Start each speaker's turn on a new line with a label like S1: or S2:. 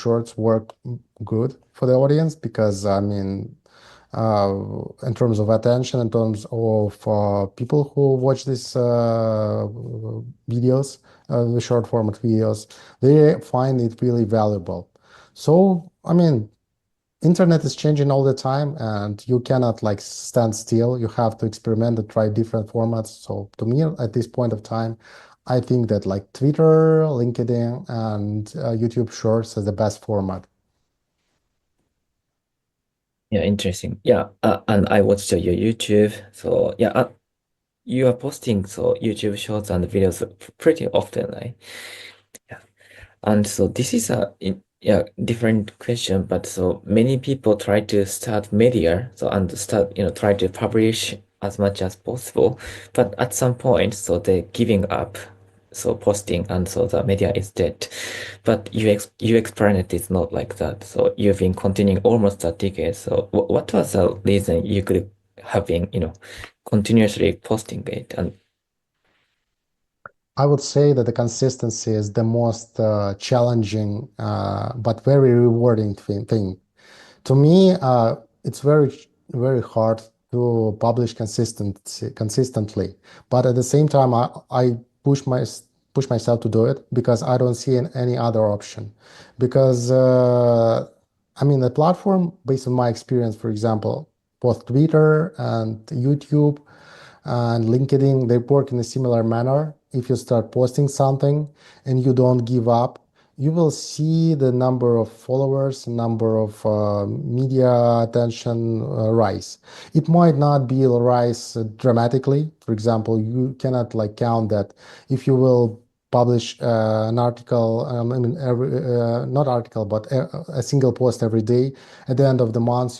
S1: shorts work good for the audience because I mean, in terms of attention, in terms of people who watch these videos, the short format videos, they find it really valuable. So, I mean, internet is changing all the time and you cannot like stand still. You have to experiment and try different formats. So to me, at this point of time, I think that like Twitter, LinkedIn, and YouTube Shorts is the best format.
S2: Yeah, interesting. Yeah, and I watched your YouTube. So yeah, you are posting so YouTube shorts and videos pretty often, right? Yeah. And so this is yeah, different question, but so many people try to start media, so and start, try to publish as much as possible, but at some point, so they're giving up, so posting, and so the media is dead. But UX Planet is not like that. So you've been continuing almost a decade. So what was the reason you could have been, continuously posting it? And
S1: I would say that the consistency is the most challenging but very rewarding thing. To me, it's very hard to publish consistently. But at the same time, I push myself to do it because I don't see any other option. Because I mean, the platform, based on my experience, for example, both Twitter and YouTube and LinkedIn, they work in a similar manner. If you start posting something and you don't give up, you will see the number of followers, number of media attention rise. It might not be rise dramatically. For example, you cannot like count that if you will publish an article, I mean, not article, but a single post every day. At the end of the month,